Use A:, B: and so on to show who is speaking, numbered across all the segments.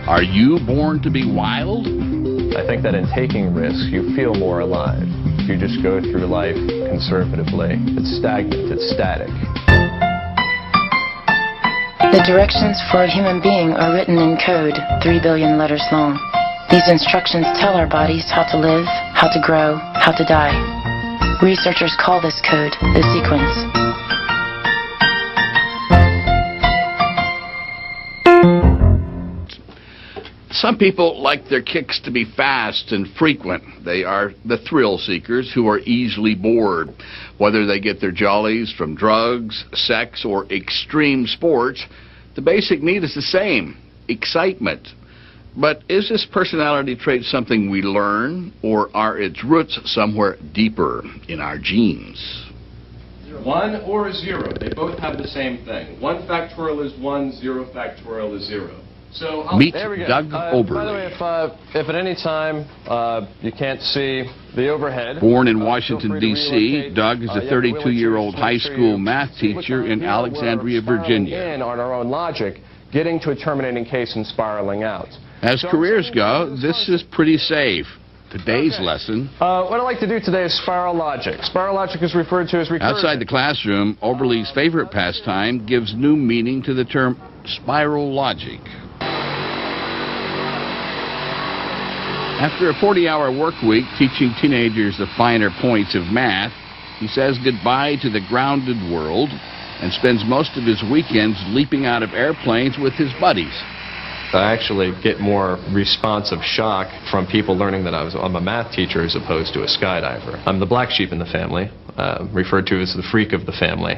A: Are you born to be wild?
B: I think that in taking risks, you feel more alive. If you just go through life conservatively, it's stagnant, it's static.
C: The directions for a human being are written in code, 3 billion letters long. These instructions tell our bodies how to live, how to grow, how to die. Researchers call this code the sequence.
A: Some people like their kicks to be fast and frequent. They are the thrill seekers who are easily bored. Whether they get their jollies from drugs, sex, or extreme sports, the basic need is the same: excitement. But is this personality trait something we learn, or are its roots somewhere deeper in our genes?
B: 1 or 0, they both have the same thing. 1 factorial is 1, 0 factorial is 0. So
A: Meet
B: there we go.
A: Doug Oberle.
B: By the way, if at any time you can't see the overhead...
A: Born in Washington, D.C., Doug is a 32-year-old high school math teacher in Alexandria, Virginia.
B: In on our own logic, getting to a terminating case and spiraling out.
A: As careers go, this is pretty safe. Today's lesson.
B: What I'd like to do today is spiral logic. Spiral logic is referred to as recursion.
A: Outside the classroom, Oberle's favorite pastime gives new meaning to the term spiral logic. After a 40-hour work week teaching teenagers the finer points of math, he says goodbye to the grounded world and spends most of his weekends leaping out of airplanes with his buddies.
B: I actually get more responsive shock from people learning that I'm a math teacher as opposed to a skydiver. I'm the black sheep in the family, referred to as the freak of the family.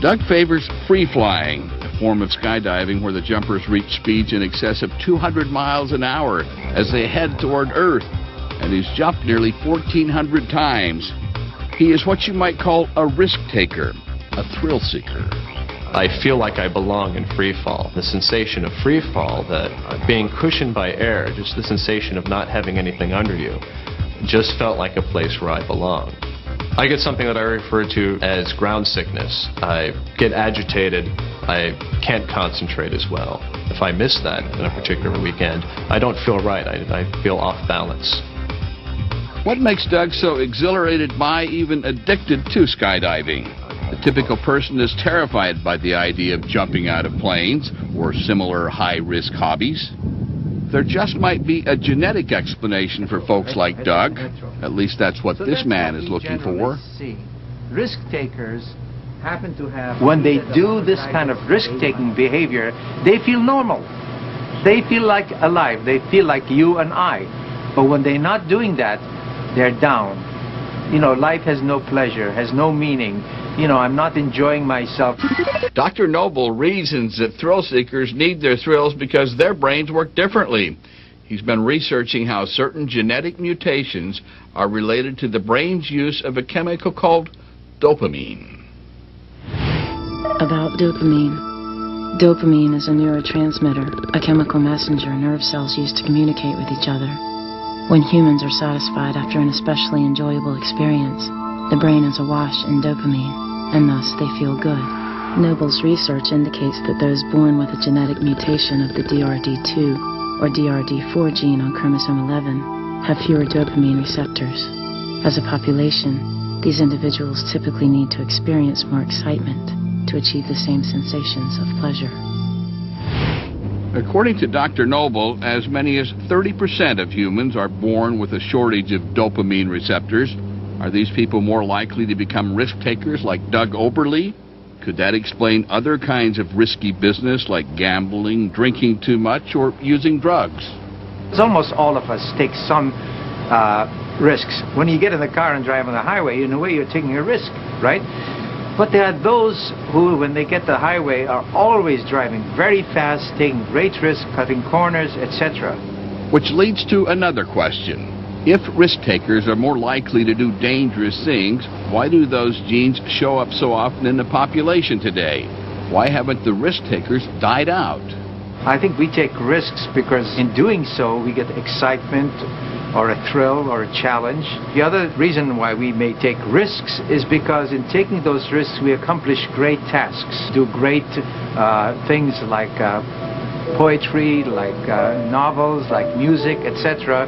A: Doug favors free flying, a form of skydiving where the jumpers reach speeds in excess of 200 miles an hour as they head toward Earth, and he's jumped nearly 1,400 times. He is what you might call a risk taker, a thrill seeker.
B: I feel like I belong in free fall. The sensation of free fall, that being cushioned by air, just the sensation of not having anything under you, just felt like a place where I belong. I get something that I refer to as ground sickness. I get agitated. I can't concentrate as well. If I miss that in a particular weekend, I don't feel right. I feel off balance.
A: What makes Doug so exhilarated by, even addicted to skydiving? The typical person is terrified by the idea of jumping out of planes or similar high-risk hobbies. There just might be a genetic explanation for folks like Doug. At least that's what this man is looking for.
D: Risk takers happen to have... When they do this kind of risk-taking behavior, they feel normal. They feel like alive. They feel like you and I. But when they're not doing that, they're down. You know, life has no pleasure, has no meaning. You know, I'm not enjoying myself.
A: Dr. Noble reasons that thrill seekers need their thrills because their brains work differently. He's been researching how certain genetic mutations are related to the brain's use of a chemical called dopamine.
C: About dopamine. Dopamine is a neurotransmitter, a chemical messenger nerve cells use to communicate with each other. When humans are satisfied after an especially enjoyable experience, the brain is awash in dopamine, and thus they feel good. Noble's research indicates that those born with a genetic mutation of the DRD2 or DRD4 gene on chromosome 11 have fewer dopamine receptors. As a population, these individuals typically need to experience more excitement to achieve the same sensations of pleasure.
A: According to Dr. Noble, as many as 30% of humans are born with a shortage of dopamine receptors. Are these people more likely to become risk takers like Doug Oberle? Could that explain other kinds of risky business like gambling, drinking too much, or using drugs?
D: Almost all of us take some risks. When you get in the car and drive on the highway, in a way you're taking a risk, right? But there are those who, when they get the highway, are always driving very fast, taking great risks, cutting corners, etc.
A: Which leads to another question. If risk takers are more likely to do dangerous things, why do those genes show up so often in the population today? Why haven't the risk takers died out?
D: I think we take risks because in doing so we get excitement or a thrill or a challenge. The other reason why we may take risks is because in taking those risks we accomplish great tasks, do great things like poetry, like novels, like music, etc.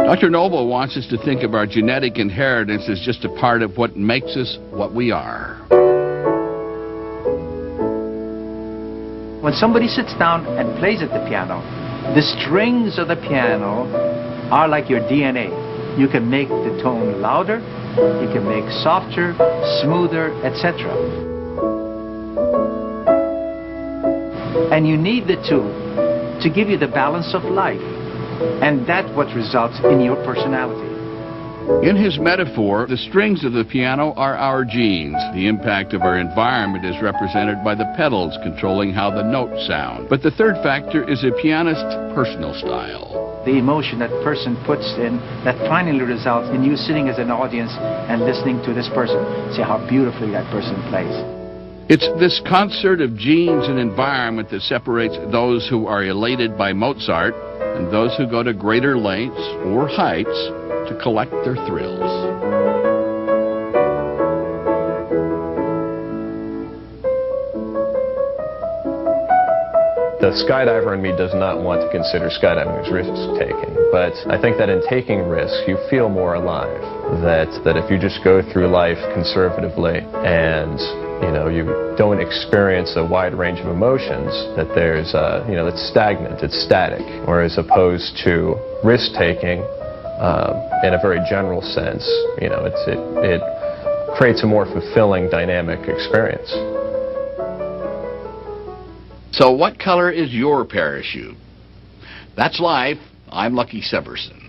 A: Dr. Noble wants us to think of our genetic inheritance as just a part of what makes us what we are.
D: When somebody sits down and plays at the piano, the strings of the piano are like your DNA. You can make the tone louder, you can make softer, smoother, etc. And you need the two to give you the balance of life. And that's what results in your personality.
A: In his metaphor, the strings of the piano are our genes. The impact of our environment is represented by the pedals controlling how the notes sound. But the third factor is a pianist's personal style.
D: The emotion that person puts in that finally results in you sitting as an audience and listening to this person. See how beautifully that person plays.
A: It's this concert of genes and environment that separates those who are elated by Mozart and those who go to greater lengths or heights to collect their thrills.
B: The skydiver in me does not want to consider skydiving as risk-taking, but I think that in taking risks, you feel more alive. That if you just go through life conservatively and you don't experience a wide range of emotions, that there's, it's stagnant, it's static, or as opposed to risk-taking in a very general sense, it creates a more fulfilling, dynamic experience.
A: So what color is your parachute? That's life. I'm Lucky Severson.